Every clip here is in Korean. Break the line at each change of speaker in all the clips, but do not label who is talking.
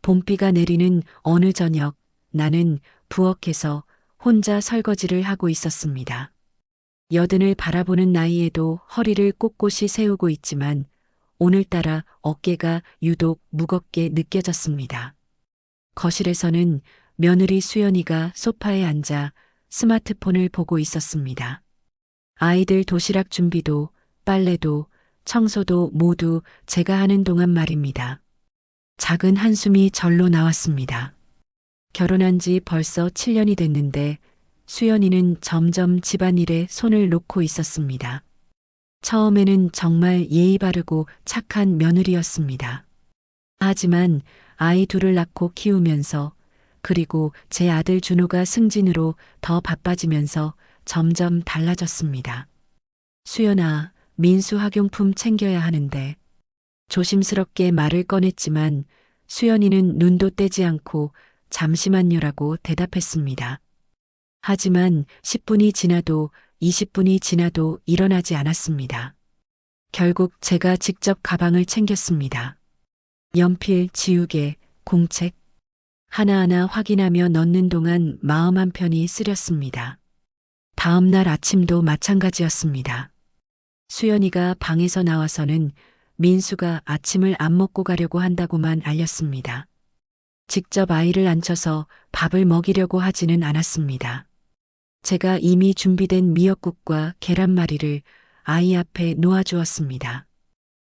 봄비가 내리는 어느 저녁 나는 부엌에서 혼자 설거지를 하고 있었습니다. 여든을 바라보는 나이에도 허리를 꼿꼿이 세우고 있지만 오늘따라 어깨가 유독 무겁게 느껴졌습니다. 거실에서는 며느리 수연이가 소파에 앉아 스마트폰을 보고 있었습니다. 아이들 도시락 준비도 빨래도 청소도 모두 제가 하는 동안 말입니다. 작은 한숨이 절로 나왔습니다. 결혼한 지 벌써 7년이 됐는데 수연이는 점점 집안일에 손을 놓고 있었습니다. 처음에는 정말 예의 바르고 착한 며느리였습니다. 하지만 아이 둘을 낳고 키우면서 그리고 제 아들 준호가 승진으로 더 바빠지면서 점점 달라졌습니다. 수연아, 민수 학용품 챙겨야 하는데. 조심스럽게 말을 꺼냈지만 수연이는 눈도 떼지 않고 잠시만요라고 대답했습니다. 하지만 10분이 지나도 20분이 지나도 일어나지 않았습니다. 결국 제가 직접 가방을 챙겼습니다. 연필, 지우개, 공책 하나하나 확인하며 넣는 동안 마음 한편이 쓰렸습니다. 다음 날 아침도 마찬가지였습니다. 수연이가 방에서 나와서는 민수가 아침을 안 먹고 가려고 한다고만 알렸습니다. 직접 아이를 앉혀서 밥을 먹이려고 하지는 않았습니다. 제가 이미 준비된 미역국과 계란말이를 아이 앞에 놓아주었습니다.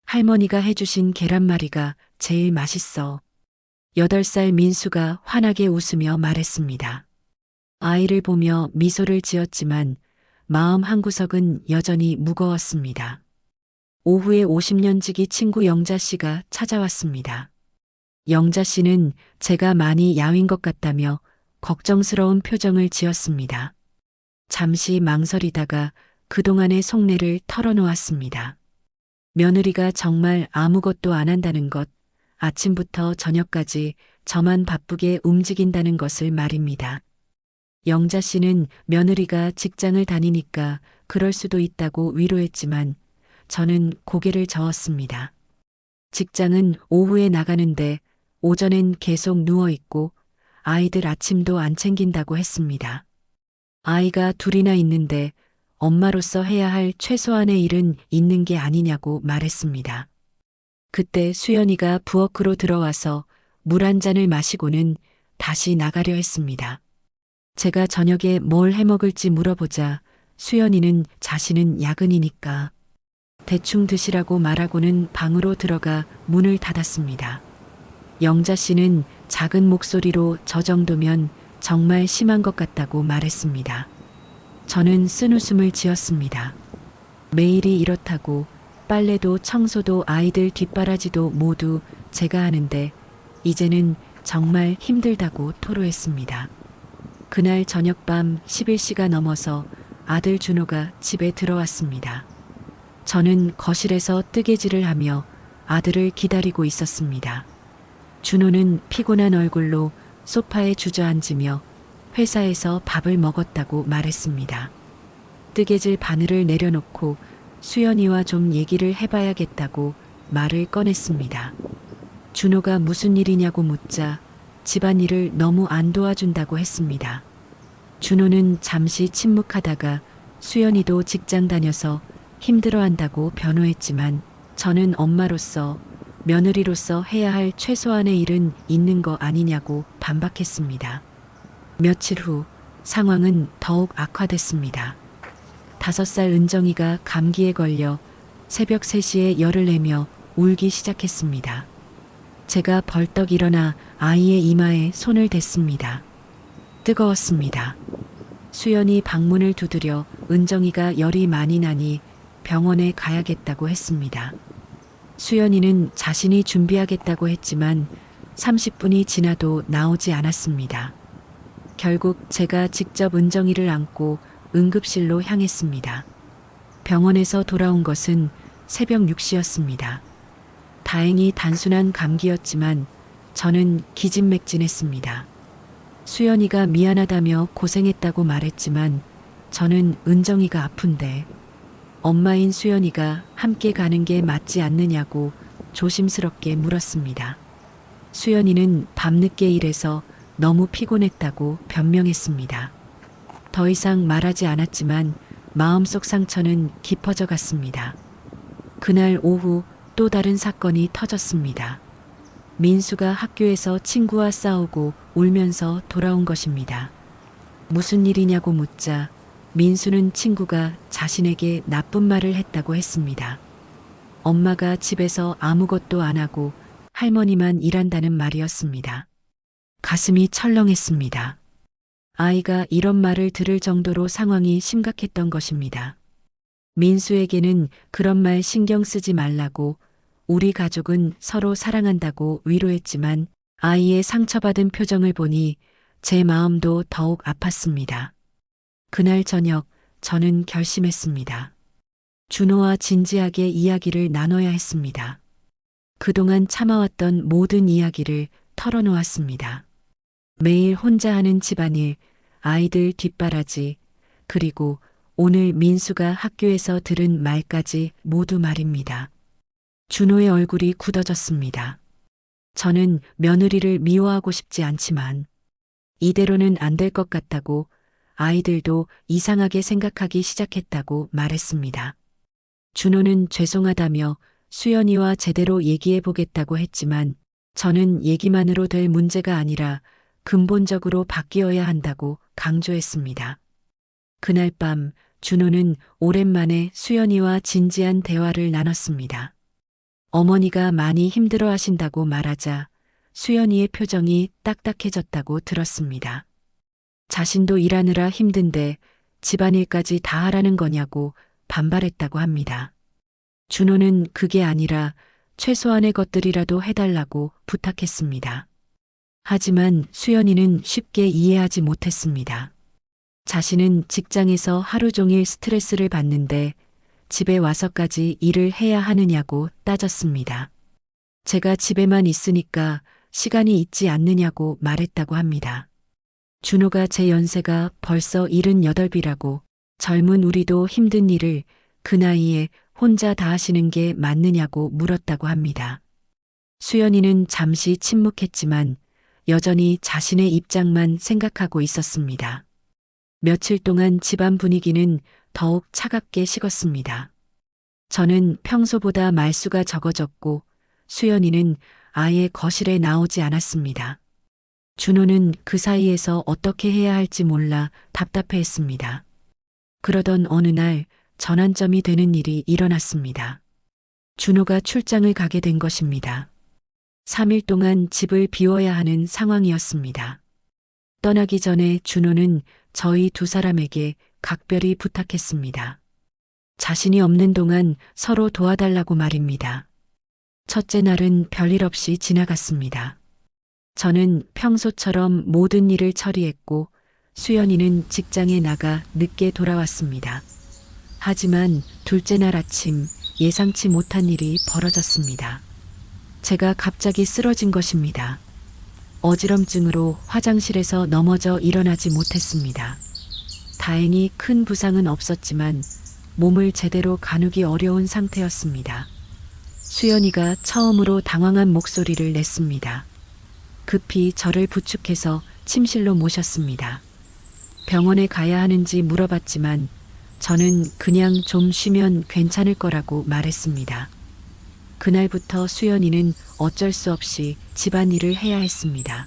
할머니가 해주신 계란말이가 제일 맛있어. 8살 민수가 환하게 웃으며 말했습니다. 아이를 보며 미소를 지었지만 마음 한구석은 여전히 무거웠습니다. 오후에 50년 지기 친구 영자 씨가 찾아왔습니다. 영자 씨는 제가 많이 야윈 것 같다며 걱정스러운 표정을 지었습니다. 잠시 망설이다가 그동안의 속내를 털어놓았습니다. 며느리가 정말 아무것도 안 한다는 것, 아침부터 저녁까지 저만 바쁘게 움직인다는 것을 말입니다. 영자 씨는 며느리가 직장을 다니니까 그럴 수도 있다고 위로했지만 저는 고개를 저었습니다. 직장은 오후에 나가는데 오전엔 계속 누워있고 아이들 아침도 안 챙긴다고 했습니다. 아이가 둘이나 있는데 엄마로서 해야 할 최소한의 일은 있는 게 아니냐고 말했습니다. 그때 수연이가 부엌으로 들어와서 물 한 잔을 마시고는 다시 나가려 했습니다. 제가 저녁에 뭘 해먹을지 물어보자 수연이는 자신은 야근이니까 대충 드시라고 말하고는 방으로 들어가 문을 닫았습니다. 영자 씨는 작은 목소리로 저 정도면 정말 심한 것 같다고 말했습니다. 저는 쓴웃음을 지었습니다. 매일이 이렇다고 빨래도 청소도 아이들 뒷바라지도 모두 제가 하는데 이제는 정말 힘들다고 토로했습니다. 그날 저녁밤 11시가 넘어서 아들 준호가 집에 들어왔습니다. 저는 거실에서 뜨개질을 하며 아들을 기다리고 있었습니다. 준호는 피곤한 얼굴로 소파에 주저앉으며 회사에서 밥을 먹었다고 말했습니다. 뜨개질 바늘을 내려놓고 수연이와 좀 얘기를 해봐야겠다고 말을 꺼냈습니다. 준호가 무슨 일이냐고 묻자 집안일을 너무 안 도와준다고 했습니다. 준호는 잠시 침묵하다가 수연이도 직장 다녀서 힘들어한다고 변호했지만 저는 엄마로서 며느리로서 해야 할 최소한의 일은 있는 거 아니냐고 반박했습니다. 며칠 후 상황은 더욱 악화됐습니다. 5살 은정이가 감기에 걸려 새벽 3시에 열을 내며 울기 시작했습니다. 제가 벌떡 일어나 아이의 이마에 손을 댔습니다. 뜨거웠습니다. 수연이 방문을 두드려 은정이가 열이 많이 나니 병원에 가야겠다고 했습니다. 수연이는 자신이 준비하겠다고 했지만 30분이 지나도 나오지 않았습니다. 결국 제가 직접 은정이를 안고 응급실로 향했습니다. 병원에서 돌아온 것은 새벽 6시였습니다. 다행히 단순한 감기였지만 저는 기진맥진했습니다. 수연이가 미안하다며 고생했다고 말했지만 저는 은정이가 아픈데 엄마인 수연이가 함께 가는 게 맞지 않느냐고 조심스럽게 물었습니다. 수연이는 밤늦게 일해서 너무 피곤했다고 변명했습니다. 더 이상 말하지 않았지만 마음속 상처는 깊어져 갔습니다. 그날 오후 또 다른 사건이 터졌습니다. 민수가 학교에서 친구와 싸우고 울면서 돌아온 것입니다. 무슨 일이냐고 묻자 민수는 친구가 자신에게 나쁜 말을 했다고 했습니다. 엄마가 집에서 아무것도 안 하고 할머니만 일한다는 말이었습니다. 가슴이 철렁했습니다. 아이가 이런 말을 들을 정도로 상황이 심각했던 것입니다. 민수에게는 그런 말 신경 쓰지 말라고, 우리 가족은 서로 사랑한다고 위로했지만 아이의 상처받은 표정을 보니 제 마음도 더욱 아팠습니다. 그날 저녁 저는 결심했습니다. 준호와 진지하게 이야기를 나눠야 했습니다. 그동안 참아왔던 모든 이야기를 털어놓았습니다. 매일 혼자 하는 집안일, 아이들 뒷바라지, 그리고 오늘 민수가 학교에서 들은 말까지 모두 말입니다. 준호의 얼굴이 굳어졌습니다. 저는 며느리를 미워하고 싶지 않지만 이대로는 안 될 것 같다고, 아이들도 이상하게 생각하기 시작했다고 말했습니다. 준호는 죄송하다며 수연이와 제대로 얘기해 보겠다고 했지만 저는 얘기만으로 될 문제가 아니라 근본적으로 바뀌어야 한다고 강조했습니다. 그날 밤 준호는 오랜만에 수연이와 진지한 대화를 나눴습니다. 어머니가 많이 힘들어 하신다고 말하자 수연이의 표정이 딱딱해졌다고 들었습니다. 자신도 일하느라 힘든데 집안일까지 다 하라는 거냐고 반발했다고 합니다. 준호는 그게 아니라 최소한의 것들이라도 해달라고 부탁했습니다. 하지만 수연이는 쉽게 이해하지 못했습니다. 자신은 직장에서 하루 종일 스트레스를 받는데 집에 와서까지 일을 해야 하느냐고 따졌습니다. 제가 집에만 있으니까 시간이 있지 않느냐고 말했다고 합니다. 준호가 제 연세가 벌써 78이라고, 젊은 우리도 힘든 일을 그 나이에 혼자 다 하시는 게 맞느냐고 물었다고 합니다. 수연이는 잠시 침묵했지만 여전히 자신의 입장만 생각하고 있었습니다. 며칠 동안 집안 분위기는 더욱 차갑게 식었습니다. 저는 평소보다 말수가 적어졌고 수연이는 아예 거실에 나오지 않았습니다. 준호는 그 사이에서 어떻게 해야 할지 몰라 답답해했습니다. 그러던 어느 날 전환점이 되는 일이 일어났습니다. 준호가 출장을 가게 된 것입니다. 3일 동안 집을 비워야 하는 상황이었습니다. 떠나기 전에 준호는 저희 두 사람에게 각별히 부탁했습니다. 자신이 없는 동안 서로 도와달라고 말입니다. 첫째 날은 별일 없이 지나갔습니다. 저는 평소처럼 모든 일을 처리했고 수연이는 직장에 나가 늦게 돌아왔습니다. 하지만 둘째 날 아침 예상치 못한 일이 벌어졌습니다. 제가 갑자기 쓰러진 것입니다. 어지럼증으로 화장실에서 넘어져 일어나지 못했습니다. 다행히 큰 부상은 없었지만 몸을 제대로 가누기 어려운 상태였습니다. 수연이가 처음으로 당황한 목소리를 냈습니다. 급히 저를 부축해서 침실로 모셨습니다. 병원에 가야 하는지 물어봤지만 저는 그냥 좀 쉬면 괜찮을 거라고 말했습니다. 그날부터 수연이는 어쩔 수 없이 집안일을 해야 했습니다.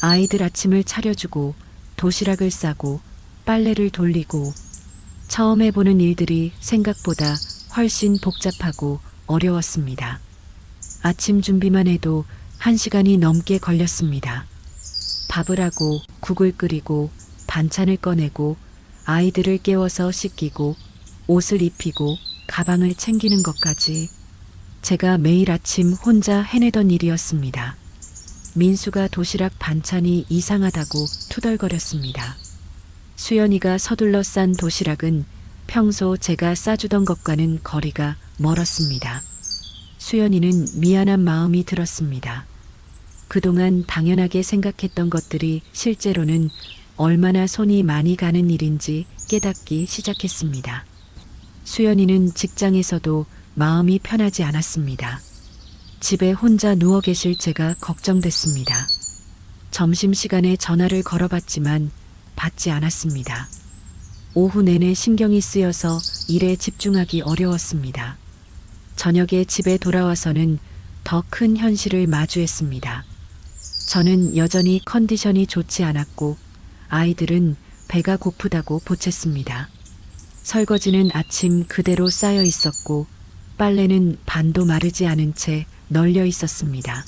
아이들 아침을 차려주고 도시락을 싸고 빨래를 돌리고, 처음 해보는 일들이 생각보다 훨씬 복잡하고 어려웠습니다. 아침 준비만 해도 1시간이 넘게 걸렸습니다. 밥을 하고 국을 끓이고 반찬을 꺼내고 아이들을 깨워서 씻기고 옷을 입히고 가방을 챙기는 것까지 제가 매일 아침 혼자 해내던 일이었습니다. 민수가 도시락 반찬이 이상하다고 투덜거렸습니다. 수연이가 서둘러 싼 도시락은 평소 제가 싸주던 것과는 거리가 멀었습니다. 수연이는 미안한 마음이 들었습니다. 그동안 당연하게 생각했던 것들이 실제로는 얼마나 손이 많이 가는 일인지 깨닫기 시작했습니다. 수연이는 직장에서도 마음이 편하지 않았습니다. 집에 혼자 누워 계실 제가 걱정됐습니다. 점심시간에 전화를 걸어봤지만 받지 않았습니다. 오후 내내 신경이 쓰여서 일에 집중하기 어려웠습니다. 저녁에 집에 돌아와서는 더 큰 현실을 마주했습니다. 저는 여전히 컨디션이 좋지 않았고 아이들은 배가 고프다고 보챘습니다. 설거지는 아침 그대로 쌓여 있었고 빨래는 반도 마르지 않은 채 널려 있었습니다.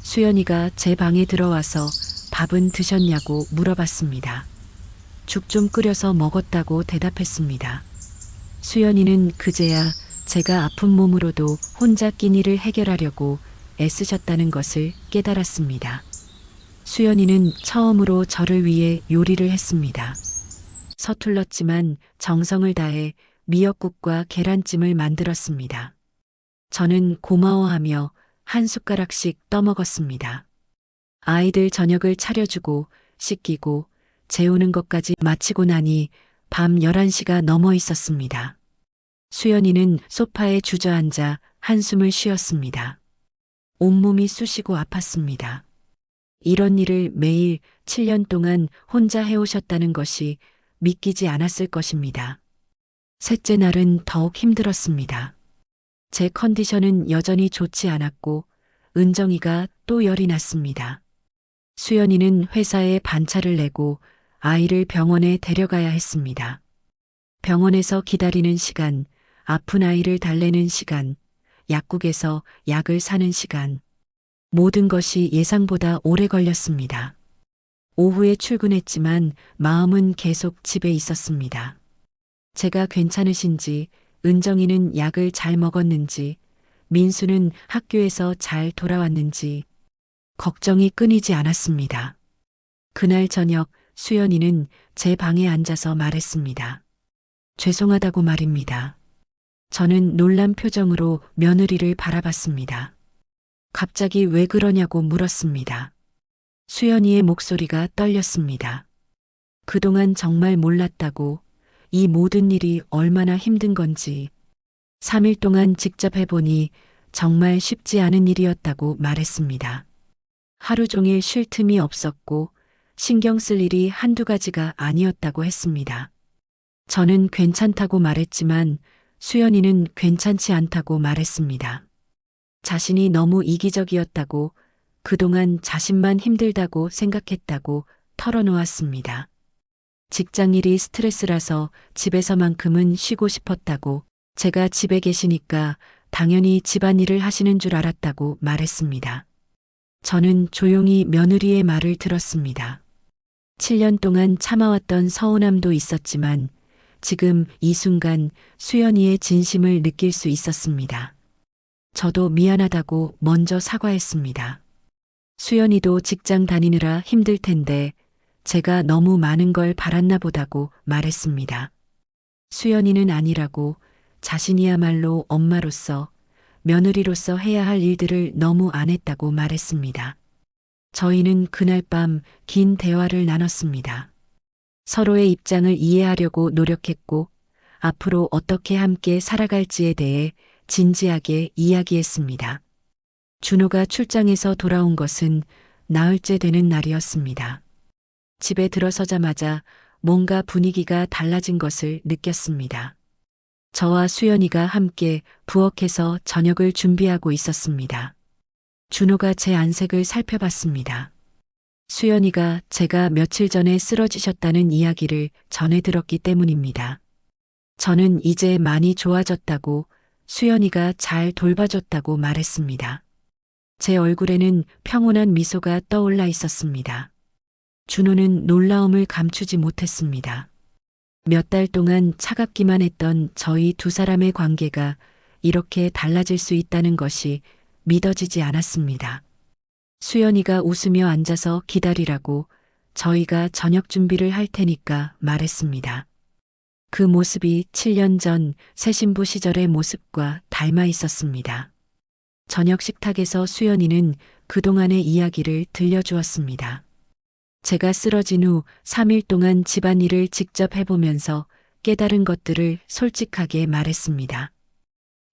수연이가 제 방에 들어와서 밥은 드셨냐고 물어봤습니다. 죽 좀 끓여서 먹었다고 대답했습니다. 수연이는 그제야 제가 아픈 몸으로도 혼자 끼니를 해결하려고 애쓰셨다는 것을 깨달았습니다. 수연이는 처음으로 저를 위해 요리를 했습니다. 서툴렀지만 정성을 다해 미역국과 계란찜을 만들었습니다. 저는 고마워하며 한 숟가락씩 떠먹었습니다. 아이들 저녁을 차려주고 씻기고 재우는 것까지 마치고 나니 밤 11시가 넘어 있었습니다. 수연이는 소파에 주저앉아 한숨을 쉬었습니다. 온몸이 쑤시고 아팠습니다. 이런 일을 매일 7년 동안 혼자 해오셨다는 것이 믿기지 않았을 것입니다. 셋째 날은 더욱 힘들었습니다. 제 컨디션은 여전히 좋지 않았고 은정이가 또 열이 났습니다. 수연이는 회사에 반차를 내고 아이를 병원에 데려가야 했습니다. 병원에서 기다리는 시간, 아픈 아이를 달래는 시간, 약국에서 약을 사는 시간, 모든 것이 예상보다 오래 걸렸습니다. 오후에 출근했지만 마음은 계속 집에 있었습니다. 제가 괜찮으신지, 은정이는 약을 잘 먹었는지, 민수는 학교에서 잘 돌아왔는지, 걱정이 끊이지 않았습니다. 그날 저녁 수연이는 제 방에 앉아서 말했습니다. 죄송하다고 말입니다. 저는 놀란 표정으로 며느리를 바라봤습니다. 갑자기 왜 그러냐고 물었습니다. 수연이의 목소리가 떨렸습니다. 그동안 정말 몰랐다고, 이 모든 일이 얼마나 힘든 건지, 3일 동안 직접 해보니 정말 쉽지 않은 일이었다고 말했습니다. 하루 종일 쉴 틈이 없었고 신경 쓸 일이 한두 가지가 아니었다고 했습니다. 저는 괜찮다고 말했지만 수연이는 괜찮지 않다고 말했습니다. 자신이 너무 이기적이었다고, 그동안 자신만 힘들다고 생각했다고 털어놓았습니다. 직장일이 스트레스라서 집에서만큼은 쉬고 싶었다고, 제가 집에 계시니까 당연히 집안일을 하시는 줄 알았다고 말했습니다. 저는 조용히 며느리의 말을 들었습니다. 7년 동안 참아왔던 서운함도 있었지만 지금 이 순간 수연이의 진심을 느낄 수 있었습니다. 저도 미안하다고 먼저 사과했습니다. 수연이도 직장 다니느라 힘들 텐데 제가 너무 많은 걸 바랐나 보다고 말했습니다. 수연이는 아니라고, 자신이야말로 엄마로서, 며느리로서 해야 할 일들을 너무 안 했다고 말했습니다. 저희는 그날 밤 긴 대화를 나눴습니다. 서로의 입장을 이해하려고 노력했고 앞으로 어떻게 함께 살아갈지에 대해 진지하게 이야기했습니다. 준호가 출장에서 돌아온 것은 나흘째 되는 날이었습니다. 집에 들어서자마자 뭔가 분위기가 달라진 것을 느꼈습니다. 저와 수연이가 함께 부엌에서 저녁을 준비하고 있었습니다. 준호가 제 안색을 살펴봤습니다. 수연이가 제가 며칠 전에 쓰러지셨다는 이야기를 전해 들었기 때문입니다. 저는 이제 많이 좋아졌다고, 수연이가 잘 돌봐줬다고 말했습니다. 제 얼굴에는 평온한 미소가 떠올라 있었습니다. 준호는 놀라움을 감추지 못했습니다. 몇 달 동안 차갑기만 했던 저희 두 사람의 관계가 이렇게 달라질 수 있다는 것이 믿어지지 않았습니다. 수연이가 웃으며 앉아서 기다리라고, 저희가 저녁 준비를 할 테니까 말했습니다. 그 모습이 7년 전 새 신부 시절의 모습과 닮아 있었습니다. 저녁 식탁에서 수연이는 그동안의 이야기를 들려주었습니다. 제가 쓰러진 후 3일 동안 집안일을 직접 해보면서 깨달은 것들을 솔직하게 말했습니다.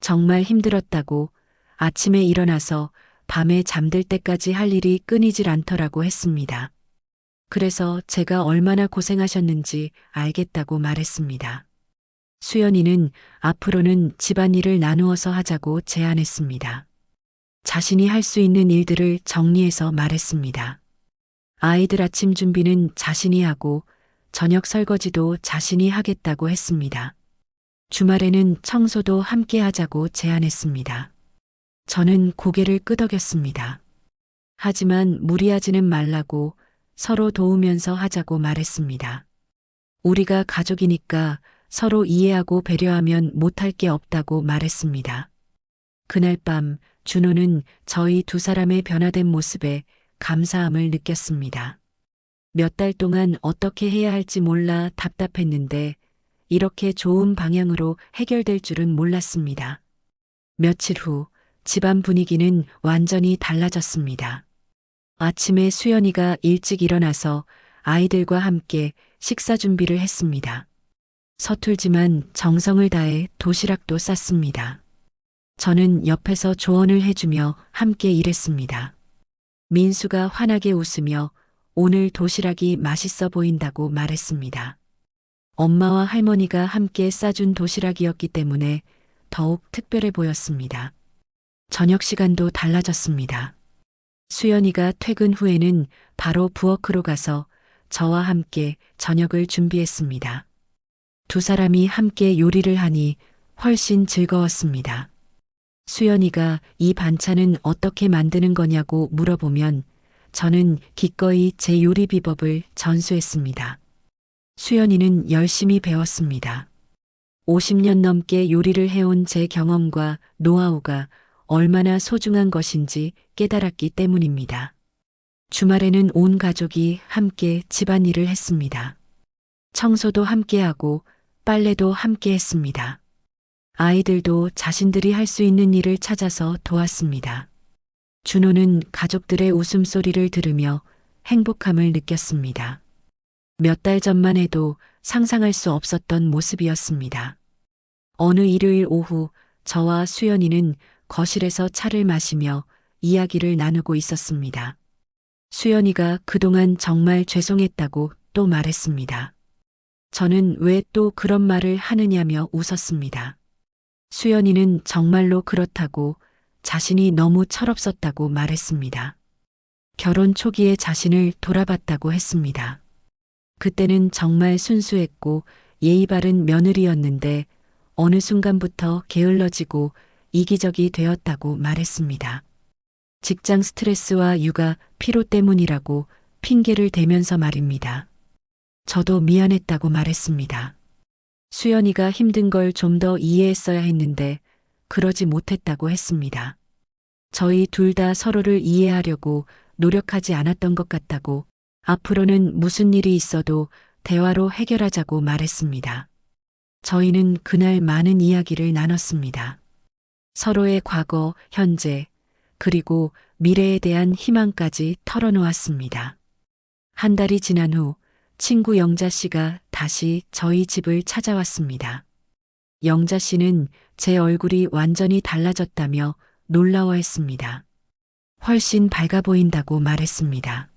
정말 힘들었다고, 아침에 일어나서 밤에 잠들 때까지 할 일이 끊이질 않더라고 했습니다. 그래서 제가 얼마나 고생하셨는지 알겠다고 말했습니다. 수연이는 앞으로는 집안일을 나누어서 하자고 제안했습니다. 자신이 할 수 있는 일들을 정리해서 말했습니다. 아이들 아침 준비는 자신이 하고 저녁 설거지도 자신이 하겠다고 했습니다. 주말에는 청소도 함께 하자고 제안했습니다. 저는 고개를 끄덕였습니다. 하지만 무리하지는 말라고 서로 도우면서 하자고 말했습니다. 우리가 가족이니까 서로 이해하고 배려하면 못할 게 없다고 말했습니다. 그날 밤 준호는 저희 두 사람의 변화된 모습에 감사함을 느꼈습니다. 몇 달 동안 어떻게 해야 할지 몰라 답답했는데 이렇게 좋은 방향으로 해결될 줄은 몰랐습니다. 며칠 후 집안 분위기는 완전히 달라졌습니다. 아침에 수연이가 일찍 일어나서 아이들과 함께 식사 준비를 했습니다. 서툴지만 정성을 다해 도시락도 쌌습니다. 저는 옆에서 조언을 해주며 함께 일했습니다. 민수가 환하게 웃으며 오늘 도시락이 맛있어 보인다고 말했습니다. 엄마와 할머니가 함께 싸준 도시락이었기 때문에 더욱 특별해 보였습니다. 저녁 시간도 달라졌습니다. 수연이가 퇴근 후에는 바로 부엌으로 가서 저와 함께 저녁을 준비했습니다. 두 사람이 함께 요리를 하니 훨씬 즐거웠습니다. 수연이가 이 반찬은 어떻게 만드는 거냐고 물어보면 저는 기꺼이 제 요리 비법을 전수했습니다. 수연이는 열심히 배웠습니다. 50년 넘게 요리를 해온 제 경험과 노하우가 얼마나 소중한 것인지 깨달았기 때문입니다. 주말에는 온 가족이 함께 집안일을 했습니다. 청소도 함께하고 빨래도 함께 했습니다. 아이들도 자신들이 할 수 있는 일을 찾아서 도왔습니다. 준호는 가족들의 웃음소리를 들으며 행복함을 느꼈습니다. 몇 달 전만 해도 상상할 수 없었던 모습이었습니다. 어느 일요일 오후 저와 수연이는 거실에서 차를 마시며 이야기를 나누고 있었습니다. 수연이가 그동안 정말 죄송했다고 또 말했습니다. 저는 왜 또 그런 말을 하느냐며 웃었습니다. 수연이는 정말로 그렇다고 자신이 너무 철없었다고 말했습니다. 결혼 초기에 자신을 돌아봤다고 했습니다. 그때는 정말 순수했고 예의 바른 며느리였는데 어느 순간부터 게을러지고 이기적이 되었다고 말했습니다. 직장 스트레스와 육아 피로 때문이라고 핑계를 대면서 말입니다. 저도 미안했다고 말했습니다. 수연이가 힘든 걸 좀 더 이해했어야 했는데 그러지 못했다고 했습니다. 저희 둘 다 서로를 이해하려고 노력하지 않았던 것 같다고 앞으로는 무슨 일이 있어도 대화로 해결하자고 말했습니다. 저희는 그날 많은 이야기를 나눴습니다. 서로의 과거, 현재, 그리고 미래에 대한 희망까지 털어놓았습니다. 한 달이 지난 후 친구 영자 씨가 다시 저희 집을 찾아왔습니다. 영자 씨는 제 얼굴이 완전히 달라졌다며 놀라워했습니다. 훨씬 밝아 보인다고 말했습니다.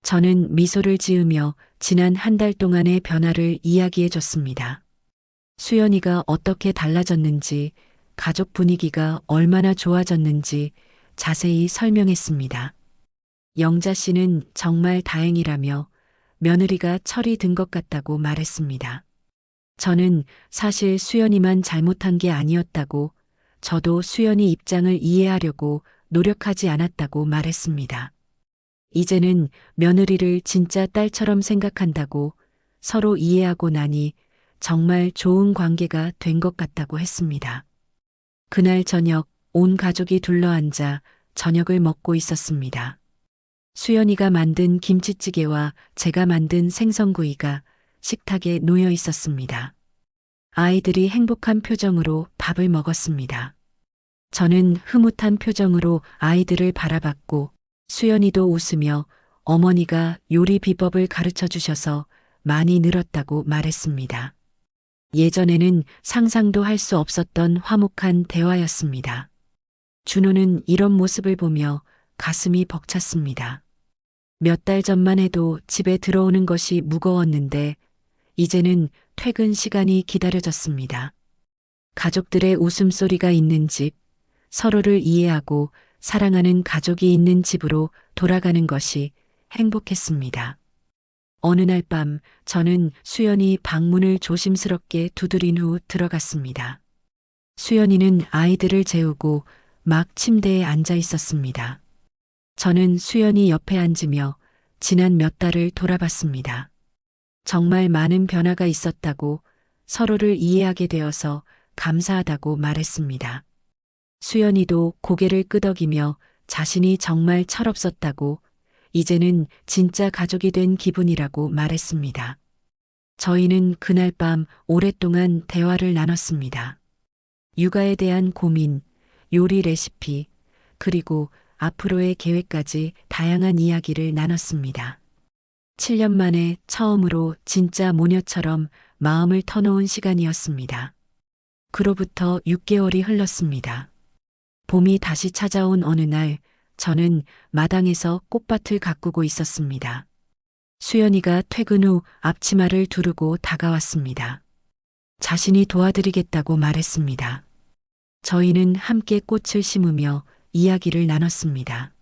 저는 미소를 지으며 지난 한 달 동안의 변화를 이야기해 줬습니다. 수연이가 어떻게 달라졌는지, 가족 분위기가 얼마나 좋아졌는지 자세히 설명했습니다. 영자 씨는 정말 다행이라며 며느리가 철이 든 것 같다고 말했습니다. 저는 사실 수연이만 잘못한 게 아니었다고, 저도 수연이 입장을 이해하려고 노력하지 않았다고 말했습니다. 이제는 며느리를 진짜 딸처럼 생각한다고, 서로 이해하고 나니 정말 좋은 관계가 된 것 같다고 했습니다. 그날 저녁 온 가족이 둘러앉아 저녁을 먹고 있었습니다. 수연이가 만든 김치찌개와 제가 만든 생선구이가 식탁에 놓여 있었습니다. 아이들이 행복한 표정으로 밥을 먹었습니다. 저는 흐뭇한 표정으로 아이들을 바라봤고 수연이도 웃으며 어머니가 요리 비법을 가르쳐 주셔서 많이 늘었다고 말했습니다. 예전에는 상상도 할 수 없었던 화목한 대화였습니다. 준호는 이런 모습을 보며 가슴이 벅찼습니다. 몇 달 전만 해도 집에 들어오는 것이 무거웠는데 이제는 퇴근 시간이 기다려졌습니다. 가족들의 웃음소리가 있는 집, 서로를 이해하고 사랑하는 가족이 있는 집으로 돌아가는 것이 행복했습니다. 어느 날 밤 저는 수연이 방문을 조심스럽게 두드린 후 들어갔습니다. 수연이는 아이들을 재우고 막 침대에 앉아 있었습니다. 저는 수연이 옆에 앉으며 지난 몇 달을 돌아봤습니다. 정말 많은 변화가 있었다고, 서로를 이해하게 되어서 감사하다고 말했습니다. 수연이도 고개를 끄덕이며 자신이 정말 철없었다고, 이제는 진짜 가족이 된 기분이라고 말했습니다. 저희는 그날 밤 오랫동안 대화를 나눴습니다. 육아에 대한 고민, 요리 레시피, 그리고 앞으로의 계획까지 다양한 이야기를 나눴습니다. 7년 만에 처음으로 진짜 모녀처럼 마음을 터놓은 시간이었습니다. 그로부터 6개월이 흘렀습니다. 봄이 다시 찾아온 어느 날, 저는 마당에서 꽃밭을 가꾸고 있었습니다. 수연이가 퇴근 후 앞치마를 두르고 다가왔습니다. 자신이 도와드리겠다고 말했습니다. 저희는 함께 꽃을 심으며 이야기를 나눴습니다.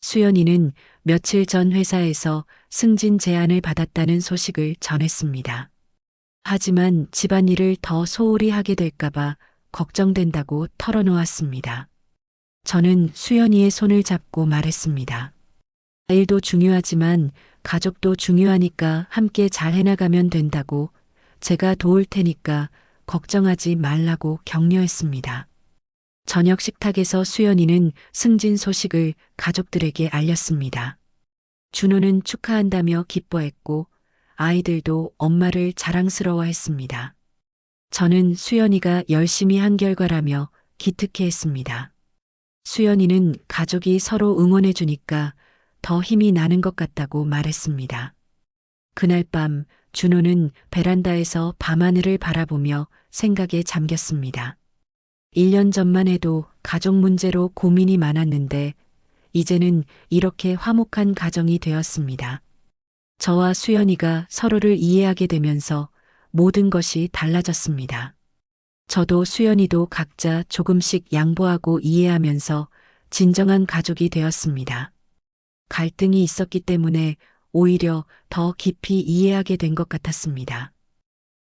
수연이는 며칠 전 회사에서 승진 제안을 받았다는 소식을 전했습니다. 하지만 집안일을 더 소홀히 하게 될까봐 걱정된다고 털어놓았습니다. 저는 수연이의 손을 잡고 말했습니다. 일도 중요하지만 가족도 중요하니까 함께 잘 해나가면 된다고, 제가 도울 테니까 걱정하지 말라고 격려했습니다. 저녁 식탁에서 수연이는 승진 소식을 가족들에게 알렸습니다. 준호는 축하한다며 기뻐했고 아이들도 엄마를 자랑스러워했습니다. 저는 수연이가 열심히 한 결과라며 기특해했습니다. 수연이는 가족이 서로 응원해 주니까 더 힘이 나는 것 같다고 말했습니다. 그날 밤 준호는 베란다에서 밤하늘을 바라보며 생각에 잠겼습니다. 1년 전만 해도 가족 문제로 고민이 많았는데 이제는 이렇게 화목한 가정이 되었습니다. 저와 수연이가 서로를 이해하게 되면서 모든 것이 달라졌습니다. 저도 수연이도 각자 조금씩 양보하고 이해하면서 진정한 가족이 되었습니다. 갈등이 있었기 때문에 오히려 더 깊이 이해하게 된 것 같았습니다.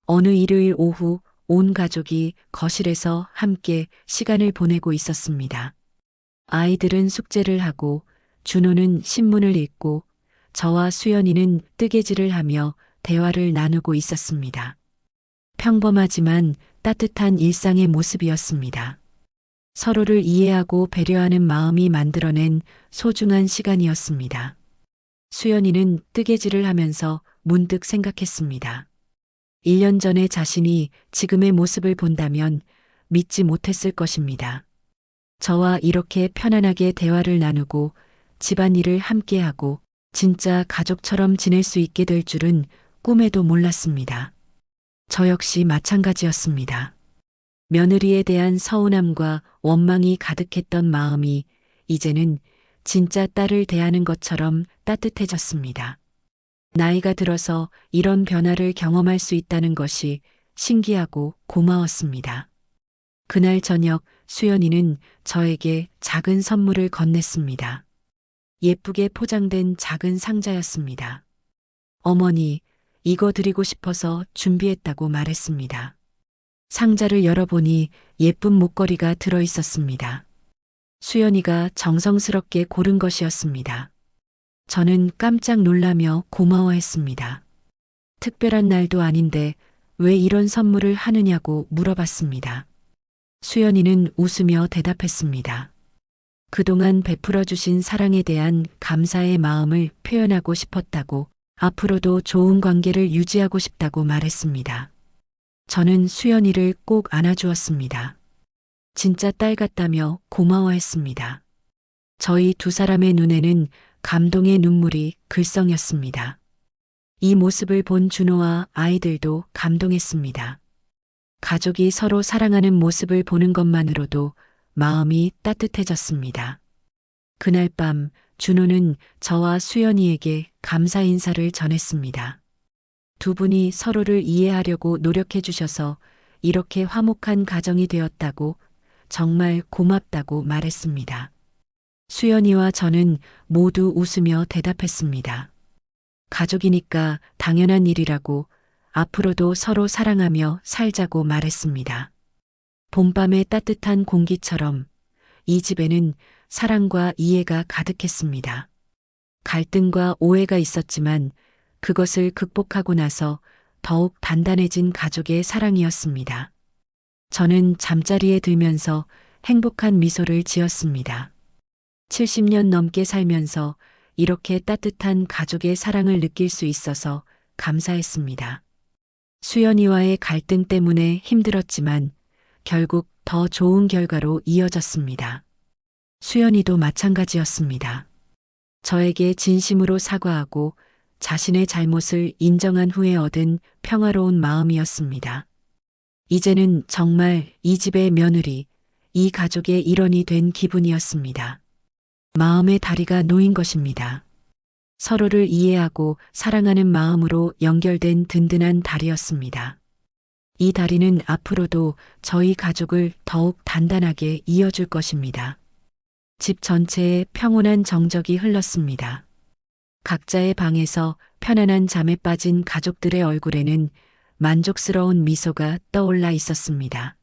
어느 일요일 오후 온 가족이 거실에서 함께 시간을 보내고 있었습니다. 아이들은 숙제를 하고 준호는 신문을 읽고 저와 수연이는 뜨개질을 하며 대화를 나누고 있었습니다. 평범하지만 따뜻한 일상의 모습이었습니다. 서로를 이해하고 배려하는 마음이 만들어낸 소중한 시간이었습니다. 수연이는 뜨개질을 하면서 문득 생각했습니다. 1년 전의 자신이 지금의 모습을 본다면 믿지 못했을 것입니다. 저와 이렇게 편안하게 대화를 나누고 집안일을 함께하고 진짜 가족처럼 지낼 수 있게 될 줄은 꿈에도 몰랐습니다. 저 역시 마찬가지였습니다. 며느리에 대한 서운함과 원망이 가득했던 마음이 이제는 진짜 딸을 대하는 것처럼 따뜻해졌습니다. 나이가 들어서 이런 변화를 경험할 수 있다는 것이 신기하고 고마웠습니다. 그날 저녁 수연이는 저에게 작은 선물을 건넸습니다. 예쁘게 포장된 작은 상자였습니다. 어머니, 이거 드리고 싶어서 준비했다고 말했습니다. 상자를 열어보니 예쁜 목걸이가 들어 있었습니다. 수연이가 정성스럽게 고른 것이었습니다. 저는 깜짝 놀라며 고마워했습니다. 특별한 날도 아닌데 왜 이런 선물을 하느냐고 물어봤습니다. 수연이는 웃으며 대답했습니다. 그동안 베풀어 주신 사랑에 대한 감사의 마음을 표현하고 싶었다고, 앞으로도 좋은 관계를 유지하고 싶다고 말했습니다. 저는 수연이를 꼭 안아주었습니다. 진짜 딸 같다며 고마워했습니다. 저희 두 사람의 눈에는 감동의 눈물이 글썽였습니다. 이 모습을 본 준호와 아이들도 감동했습니다. 가족이 서로 사랑하는 모습을 보는 것만으로도 마음이 따뜻해졌습니다. 그날 밤 준호는 저와 수연이에게 감사 인사를 전했습니다. 두 분이 서로를 이해하려고 노력해 주셔서 이렇게 화목한 가정이 되었다고 정말 고맙다고 말했습니다. 수연이와 저는 모두 웃으며 대답했습니다. 가족이니까 당연한 일이라고 앞으로도 서로 사랑하며 살자고 말했습니다. 봄밤의 따뜻한 공기처럼 이 집에는 사랑과 이해가 가득했습니다. 갈등과 오해가 있었지만 그것을 극복하고 나서 더욱 단단해진 가족의 사랑이었습니다. 저는 잠자리에 들면서 행복한 미소를 지었습니다. 70년 넘게 살면서 이렇게 따뜻한 가족의 사랑을 느낄 수 있어서 감사했습니다. 수연이와의 갈등 때문에 힘들었지만 결국 더 좋은 결과로 이어졌습니다. 수연이도 마찬가지였습니다. 저에게 진심으로 사과하고 자신의 잘못을 인정한 후에 얻은 평화로운 마음이었습니다. 이제는 정말 이 집의 며느리, 이 가족의 일원이 된 기분이었습니다. 마음의 다리가 놓인 것입니다. 서로를 이해하고 사랑하는 마음으로 연결된 든든한 다리였습니다. 이 다리는 앞으로도 저희 가족을 더욱 단단하게 이어줄 것입니다. 집 전체에 평온한 정적이 흘렀습니다. 각자의 방에서 편안한 잠에 빠진 가족들의 얼굴에는 만족스러운 미소가 떠올라 있었습니다.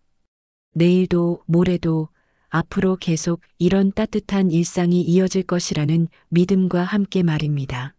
내일도 모레도 앞으로 계속 이런 따뜻한 일상이 이어질 것이라는 믿음과 함께 말입니다.